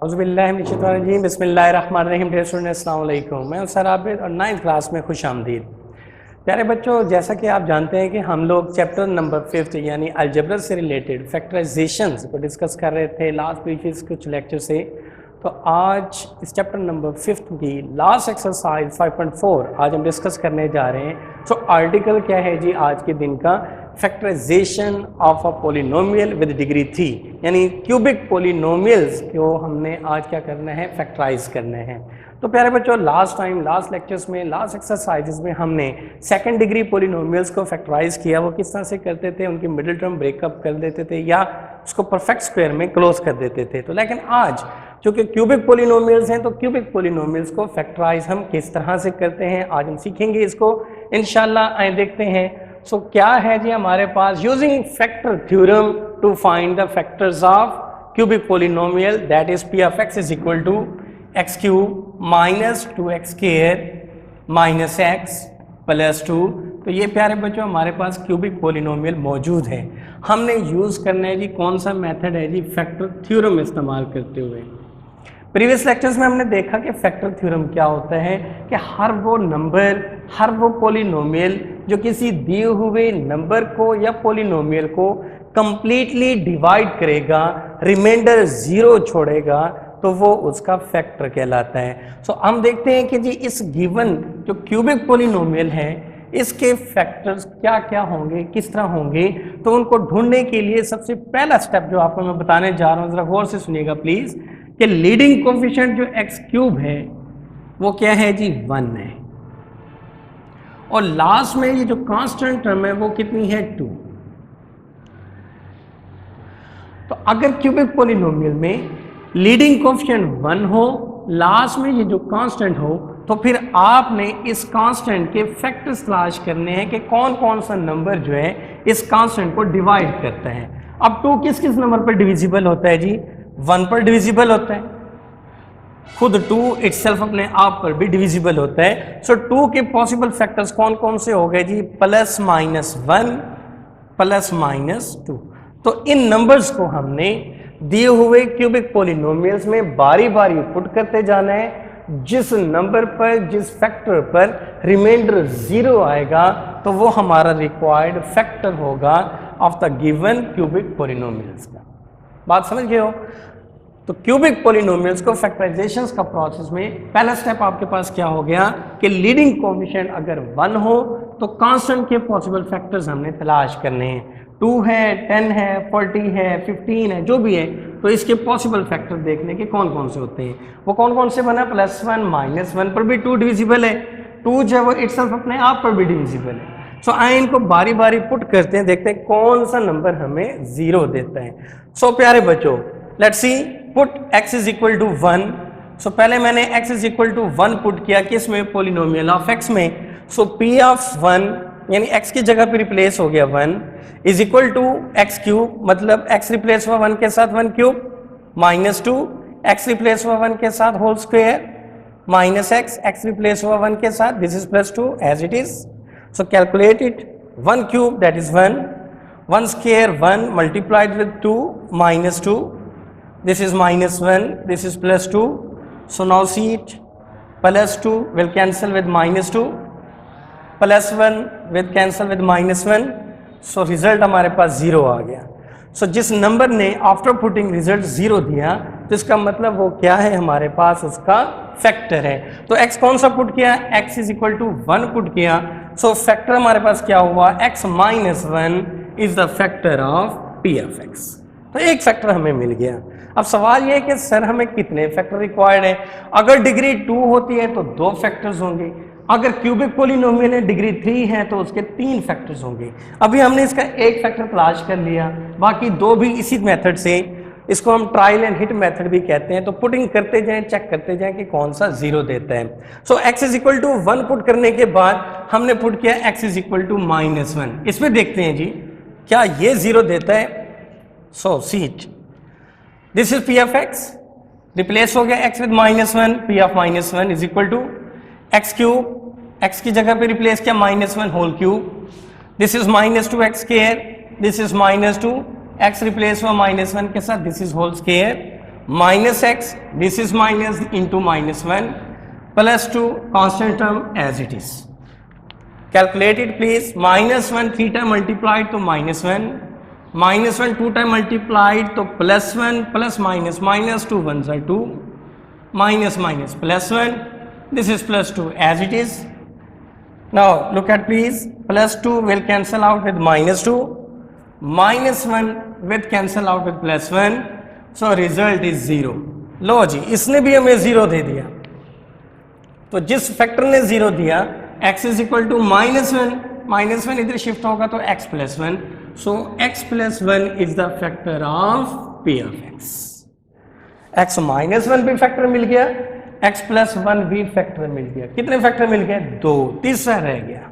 औज़ुबिल्लाहिमिनश्शैतानिर्रजीम बिस्मिल्लाहिर्रहमानिर्रहीम। Dear student अस्सलाम वालेकुम। मैं सर आबिद और 9th क्लास में खुश आमदीद। प्यारे बच्चों, जैसा कि आप जानते हैं कि हम लोग चैप्टर नंबर 5 यानी अलजेब्रा से रिलेटेड फैक्टराइजेशंस को डिस्कस कर रहे थे लास्ट प्रीवियस कुछ लेक्चर से। तो आज इस चैप्टर नंबर 5 की लास्ट एक्सरसाइज 5.4 आज हम डिस्कस करने जा रहे हैं। तो आर्टिकल क्या है जी आज के दिन का? Factorisation of a polynomial with degree 3, यानी क्यूबिक पोलिनोमियल्स को हमने आज क्या करना है? फैक्टराइज करने हैं। तो प्यारे बच्चों, लास्ट लेक्चर्स में, लास्ट एक्सरसाइजेस में हमने सेकंड डिग्री पोलिनोमियल्स को फैक्टराइज किया। वो किस तरह से करते थे? उनकी मिडिल टर्म ब्रेकअप कर देते थे या उसको परफेक्ट स्क्वायर में क्लोज कर देते थे। तो लेकिन आज चूँकि क्यूबिक पोलिनोमियल्स हैं तो क्यूबिक पोलिनोमियल्स को फैक्टराइज हम किस तरह से करते हैं आज हम सीखेंगे इसको इंशाल्लाह। आए देखते हैं। सो क्या है जी हमारे पास? Using factor theorem to find the factors of cubic polynomial, that is p of x is equal to x cube minus 2x square minus x plus 2। तो ये प्यारे बच्चों हमारे पास क्यूबिक पोलिनोमियल मौजूद है। हमने यूज़ करना है जी कौन सा मेथड है जी? फैक्टर थ्योरम इस्तेमाल करते हुए। प्रीवियस लेक्चर्स में हमने देखा कि फैक्टर थ्योरम क्या होता है कि हर वो नंबर, हर वो पोलिनोमियल जो किसी दिए हुए नंबर को या पोलिनोमियल को कंप्लीटली डिवाइड करेगा, रिमाइंडर 0 छोड़ेगा, तो वो उसका फैक्टर कहलाता है। सो हम देखते हैं कि जी इस गिवन जो क्यूबिक पोलिनोमियल है इसके फैक्टर्स क्या क्या होंगे, किस तरह होंगे। तो उनको ढूंढने के लिए सबसे पहला स्टेप जो आपको मैं बताने जा रहा हूँ, जरा गौर से सुनिएगा प्लीज, कि लीडिंग कोफिशिएंट जो एक्स क्यूब है वो क्या है जी? 1 है। और लास्ट में ये जो कांस्टेंट टर्म है वो कितनी है? 2। तो अगर क्यूबिक पोलिनोमियल में लीडिंग कोफिशिएंट 1 हो, लास्ट में ये जो कांस्टेंट हो, तो फिर आपने इस कांस्टेंट के फैक्टर्स तलाश करने हैं कि कौन कौन सा नंबर जो है इस कांस्टेंट को डिवाइड करता है। अब 2 किस किस नंबर पर डिविजिबल होता है जी? 1 पर डिविजिबल होता है, खुद 2 इटसेल्फ अपने आप पर भी डिविजिबल होता है। सो 2 के पॉसिबल फैक्टर्स कौन कौन से हो गए जी? Plus minus 1 plus minus 2। तो इन नंबर्स को हमने दिए हुए क्यूबिक पोलिनोमियल्स में बारी बारी पुट करते जाना है। जिस नंबर पर, जिस फैक्टर पर रिमाइंडर 0 आएगा तो वो हमारा रिक्वायर्ड फैक्टर होगा of the given cubic polynomials का। बात समझ गए हो? तो क्यूबिक पोलिनोमियल्स को फैक्टराइजेशंस का प्रोसेस में पहला स्टेप आपके पास क्या हो गया कि लीडिंग कोफिशिएंट अगर 1 हो तो कांस्टेंट के पॉसिबल फैक्टर्स हमने तलाश करने हैं। 2 है, 10 है, 40 है, 15 है, जो भी है, तो इसके पॉसिबल फैक्टर देखने के कौन कौन से होते हैं। वो कौन कौन से बना? +1 -1 पर भी 2 डिविजिबल है। 2 जो है वो इटसेल्फ अपने आप पर भी डिविजिबल है। सो आए इनको बारी बारी पुट करते हैं, देखते हैं कौन सा नंबर हमें 0 देता है। सो प्यारे बच्चों, let's see, put x is equal to 1। So पहले मैंने x is equal to 1 put किया, किस में? पोलिनोमियल ऑफ x में। सो p ऑफ 1 यानी x की जगह पे रिप्लेस हो गया 1 is equal to x cube, मतलब x रिप्लेस हुआ 1 के साथ 1 क्यूब, माइनस 2 x रिप्लेस हुआ 1 के साथ whole square, minus x replace हुआ 1 के साथ, this is +2 as it is. So calculate it. 1 cube that is 1, 1 square 1 multiplied with 2 minus 2, this is -1, this is +2. So now see it, +2 will cancel with -2, +1 will cancel with -1. So result हमारे पास 0 आ गया। So जिस number ने after putting result 0 दिया तो इसका मतलब वो क्या है? हमारे पास उसका फैक्टर है। तो x कौन सा पुट किया? x is equal to 1 put किया। सो फैक्टर हमारे पास क्या हुआ? x माइनस 1 is the factor of p of x। तो एक फैक्टर हमें मिल गया। अब सवाल यह है कि सर हमें कितने फैक्टर रिक्वायर्ड है? अगर डिग्री 2 होती है तो 2 फैक्टर्स होंगे, अगर क्यूबिक पोलिनोमियल है डिग्री 3 है तो उसके 3 फैक्टर्स होंगे। अभी हमने इसका एक फैक्टर तलाश कर लिया, बाकी 2 भी इसी मेथड से, इसको हम ट्रायल एंड हिट मेथड भी कहते हैं। तो पुटिंग करते जाएं, चेक करते जाएं कि कौन सा 0 देता है। So x is equal to 1 put करने के बाद हमने पुट किया x इज इक्वल टू -1। इसमें देखते हैं जी क्या ये 0 देता है। So see it, this is p of x, replace हो गया x with -1, p of -1 is equal to x cube, x की जगह पे रिप्लेस किया -1 whole cube, this is -2x square, this is -2, x replace हुआ -1 के साथ, this is whole square, -x, this is minus into -1 plus 2 constant term as it is. Calculate it please. -1 3 times multiplied to -1, -1 2 times multiplied to +1 plus minus 2 ones are 2, minus +1, this is +2 as it is. Now look at please, +2 will cancel out with -2, -1 will cancel out with +1, so result is 0. लो जी, इसने भी हमें 0 दे दिया, तो जिस factor ने 0 दिया x is equal to -1 इधर शिफ्ट होगा तो x + 1, so x + 1 is the factor of p of x. x -1 भी फैक्टर मिल गया, x + 1 भी फैक्टर मिल गया. कितने फैक्टर मिल गए? 2. तीसरा रह गया.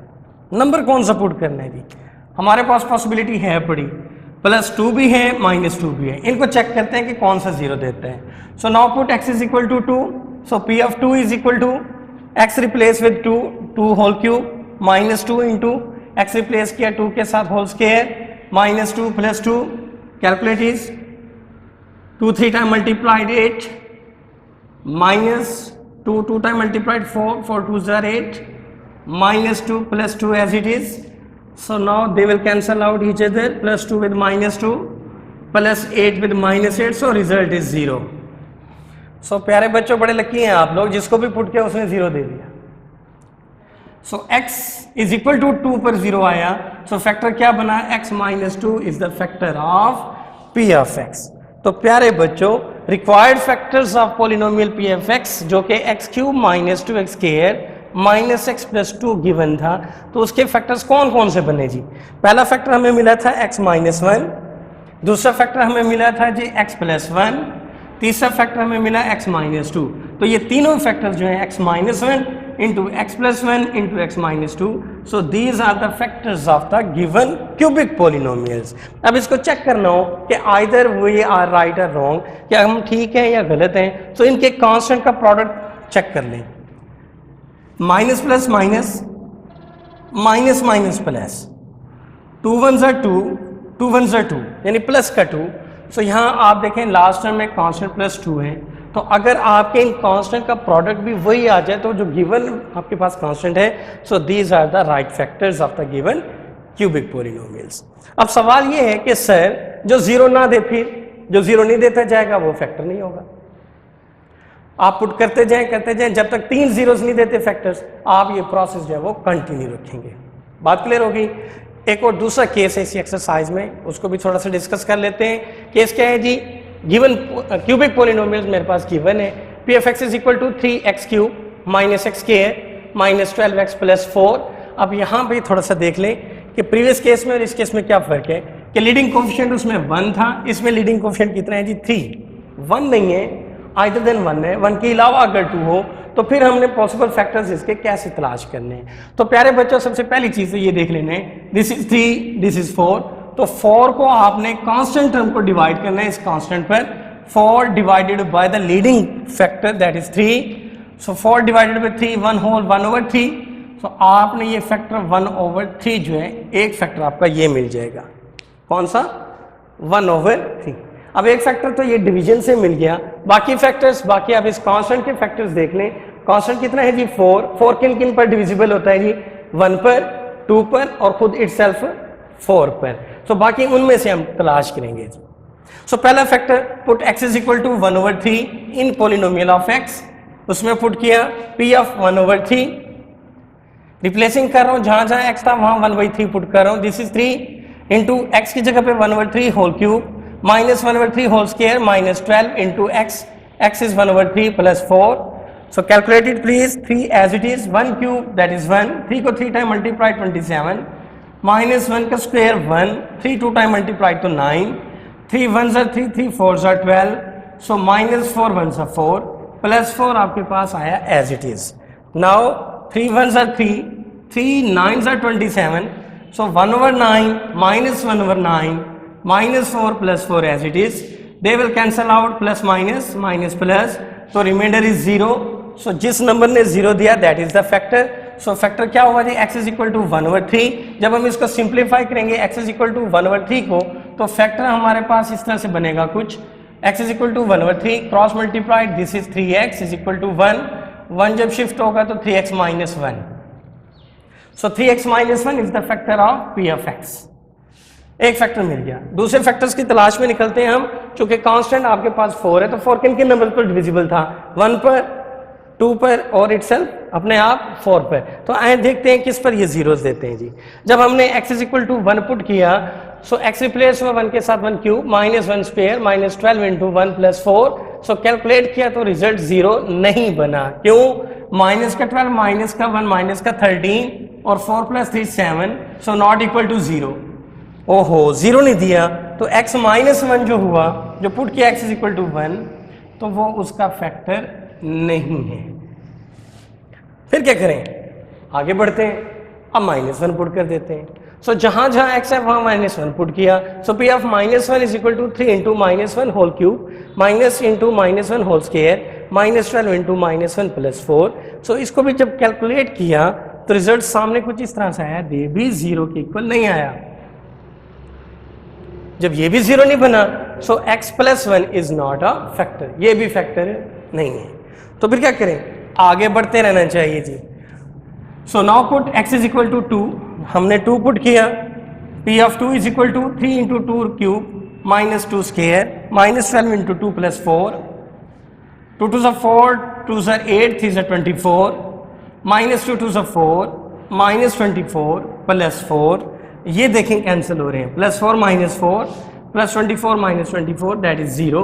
नंबर कौन सा पुट करना है जी? हमारे पास पॉसिबिलिटी है पड़ी, +2 भी है, -2 भी है. इनको चेक करते हैं कि कौन सा 0 देते हैं. So now put x is equal to 2, so p of 2 is equal to x replace with 2 whole cube, -2 into x replace किया 2 के साथ whole square, -2 + 2, calculate is 2 3 time multiplied 8, -2 2 time multiplied 4 4 2s are 8, -2 + 2 as it is. So now they will cancel out each other, +2 with -2 plus 8 with -8, so result is 0. So प्यारे बच्चों, बड़े lucky हैं आप लोग, जिसको भी पुट किया उसने 0 दे दिया. So x is equal to 2 पर 0 आया, so फैक्टर क्या बना? x - 2 is the factor of p of x. तो प्यारे बच्चों, required factors of polynomial p of x जो कि x³ - 2x² -x + 2 गिवन था, तो उसके फैक्टर्स कौन कौन से बने जी? पहला फैक्टर हमें मिला था x - 1, दूसरा फैक्टर हमें मिला था जी x + 1, तीसरा फैक्टर हमें मिला x - 2. तो ये तीनों फैक्टर्स जो हैं x - 1 into x + 1 into x - 2, so these are the factors of the given cubic polynomials. अब इसको चेक करना हो कि आइदर वी आर राइट और रॉन्ग, क्या हम ठीक हैं या गलत हैं, तो इनके कांस्टेंट का प्रोडक्ट चेक कर लें. Minus plus minus, minus minus plus, 2 1s are 2, 2 1s are 2, यानी प्लस का 2. सो यहाँ आप देखें लास्ट टर्म में कांस्टेंट +2 है, तो अगर आपके इन कांस्टेंट का प्रोडक्ट भी वही आ जाए तो जो गिवन आपके पास कांस्टेंट है, so these are the right factors of the given cubic polynomials. अब सवाल ये है कि सर जो 0 ना दे, फिर जो 0 नहीं देता जाएगा वो फैक्टर नहीं होगा. आप पुट करते जाएं जब तक 3 zeros नहीं देते फैक्टर्स, आप ये प्रोसेस जो है वो कंटिन्यू रखेंगे. बात क्लियर होगी? एक और दूसरा केस है इसी एक्सरसाइज में, उसको भी थोड़ा सा डिस्कस कर लेते हैं. केस क्या है जी? गिवन क्यूबिक पोलिनोमियल्स मेरे पास गिवन है. p of x is equal to 3x³ - x² - 12x + 4. अब यहाँ पे थोड़ा सा देख लें कि प्रीवियस केस में और इस केस में क्या फर्क है. कि लीडिंग कोफिशिएंट उसमें 1 था, इसमें लीडिंग कोफिशिएंट कितना है जी? 3. 1 नहीं है, आइदर देन 1 है. 1 के अलावा अगर 2 हो तो फिर हमने पॉसिबल फैक्टर्स इसके कैसे तलाश करने हैं. तो प्यारे बच्चों, सबसे पहली चीज तो ये देख लेने, दिस इज 3, दिस इज 4. तो 4 को आपने कांस्टेंट टर्म को डिवाइड करना है इस कांस्टेंट पर. 4 divided by the leading factor that is 3. So 4 divided by 3, 1 whole 1/3. So आपने ये फैक्टर 1/3 जो है, एक फैक्टर आपका ये मिल जाएगा. कौन सा? 1/3. अब एक फैक्टर तो ये डिवीजन से मिल गया, बाकी फैक्टर्स, बाकी आप इस कांस्टेंट के फैक्टर्स देख लें. कांस्टेंट कितना है जी? 4. 4 किन किन पर डिविजिबल होता है जी? 1 पर, 2 पर और खुद इटसेल्फ 4 पर. सो बाकी उनमें से हम तलाश करेंगे जी. सो पहला factor, put x is equal to 1/3 in polynomial of x. उसमें पुट किया p ऑफ 1/3. रिप्लेसिंग कर रहा हूँ, जहां जहां x था वहां 1/3 पुट कर रहा हूँ. दिस इज 3 इंटू x की जगह पे 1/3 whole cube, -1/3 whole square, -12 into x is 1/3 plus 4. So calculate it please. 3 as it is, 1 cube that is 1. 3 को 3 टाइम मल्टीप्लाई 27, -1 का स्क्वायर 1, 3 2 टाइम मल्टीप्लाई तो 9, 3 1s are 3, 3 4s are 12. So -4 1s are 4 plus 4 आपके पास आया as it is. Now 3 1s are 3, 3 9s are 27. So 1/9 -1/9 -4 plus 4 as it is. They will cancel out, plus minus plus, so remainder is 0. So जिस number ने 0 दिया that is the factor. So factor क्या होगा जी? x is equal to 1/3. जब हम इसको simplify करेंगे x is equal to 1/3 को, तो फैक्टर हमारे पास इस तरह से बनेगा कुछ x is equal to 1 over 3 cross multiplied this is 3x is equal to 1 जब शिफ्ट होगा तो 3x minus 1, so 3x minus 1 is the factor of p of x। एक फैक्टर मिल गया। दूसरे फैक्टर्स की तलाश में निकलते हैं हम। चूंकि कांस्टेंट आपके पास 4 है तो 4 किन किन नंबर पर डिविजिबल था, 1 पर, 2 पर और इटसेल्फ अपने आप 4 पर। तो आए देखते हैं किस पर ये जीरोस देते हैं जी। जब हमने x is equal to 1 put किया, सो x रिप्लेस हुआ 1 के साथ 1 cube minus 1 square minus 12 into 1 plus 4। So calculate किया तो रिजल्ट 0 नहीं बना। क्यों? माइनस का 12 माइनस का 1 माइनस का 13 और 4 plus 3 7, so not equal to 0। ओहो 0 नहीं दिया तो x माइनस 1 जो हुआ, जो पुट किया x इज इक्वल टू 1, तो वो उसका फैक्टर नहीं है। फिर क्या करें? आगे बढ़ते हैं। अब माइनस 1 पुट कर देते हैं। सो जहां जहां x है वहां माइनस 1 पुट किया। So p of minus 1 is equal to 3 into minus 1 whole cube minus into minus 1 whole square minus 12 into minus 1 plus 4। So इसको भी जब कैलकुलेट किया तो रिजल्ट सामने कुछ इस तरह से आया, ये भी 0 के इक्वल नहीं आया। जब ये भी 0 नहीं बना, सो x plus 1 is not a factor, ये भी फैक्टर नहीं है। तो फिर क्या करें? आगे बढ़ते रहना चाहिए जी। So now put x is equal to 2, हमने 2 पुट किया। p of 2 is equal to 3 into 2 cube minus 2 square minus 12 into 2 plus 4, 2 2 ज़ा 4, 2 ज़ा 8, 3 ज़ा 24, माइनस 2 2 ज़ा 4 माइनस 24 प्लस 4। ये देखें कैंसिल हो रहे हैं, plus 4 minus 4 plus 24 minus 24 that is 0।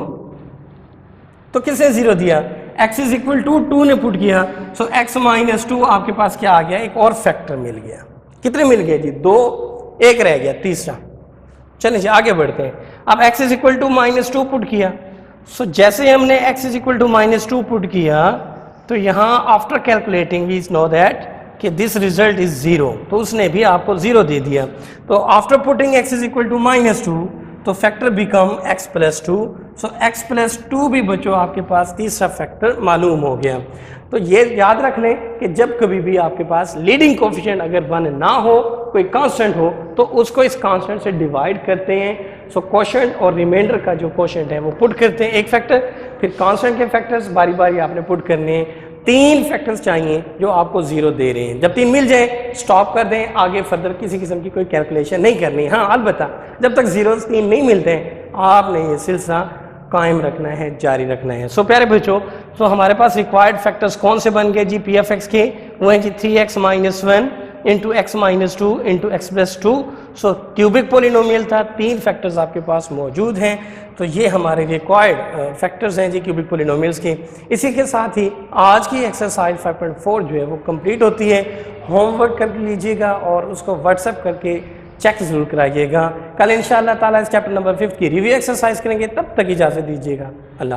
तो किसने 0 दिया? x इज इक्वल टू 2 ने पुट किया। सो x माइनस 2 आपके पास क्या आ गया? एक और फैक्टर मिल गया। कितने मिल गए जी? 2, एक रह गया तीसरा। चलिए जी आगे बढ़ते हैं। अब x is equal to minus 2 put किया। सो जैसे ही हमने x is equal to minus 2 put किया तो यहां after calculating we know that कि दिस रिजल्ट इज 0, तो उसने भी आपको 0 दे दिया। तो after putting x is equal to minus 2 तो factor become x plus 2। So x plus 2 भी बच्चों आपके पास तीसरा फैक्टर मालूम हो गया। तो ये याद रख लें कि जब कभी भी आपके पास लीडिंग कोफिशिएंट अगर 1 ना हो, कोई कांस्टेंट हो, तो उसको इस कांस्टेंट से डिवाइड करते हैं। सो क्वोशिएंट और रिमाइंडर का जो क्वोशिएंट है वो पुट करते हैं एक फैक्टर, फिर कांस्टेंट के फैक्टर्स बारी बारी आपने पुट करने हैं। 3 फैक्टर्स चाहिए जो आपको 0 दे रहे हैं। जब 3 मिल जाए स्टॉप कर दें, आगे फर्दर किसी किस्म की कोई कैलकुलेशन नहीं करनी। हाँ अलबत्ता जब तक 0 3 नहीं मिलते हैं आपने ये सिलसिला कायम रखना है, जारी रखना है। सो प्यारे बच्चों, तो हमारे पास रिक्वायर्ड फैक्टर्स कौन से बन गए जी पी एफ एक्स के? वो हैं जी 3x minus 1 into x minus 2 into x plus 2। सो क्यूबिक पोलिनोमियल था, 3 फैक्टर्स आपके पास मौजूद हैं। तो ये हमारे रिक्वायर्ड फैक्टर्स हैं जी क्यूबिक पोलिनोमियल्स के। इसी के साथ ही आज की एक्सरसाइज 5.4 जो है वो कंप्लीट होती है। होमवर्क कर लीजिएगा और उसको व्हाट्सएप करके चेक जरूर कराइएगा। कल इंशाअल्लाह ताला इस चैप्टर नंबर 5 की रिव्यू एक्सरसाइज करेंगे। तब तक इजाज़त दीजिएगा। अल्लाह।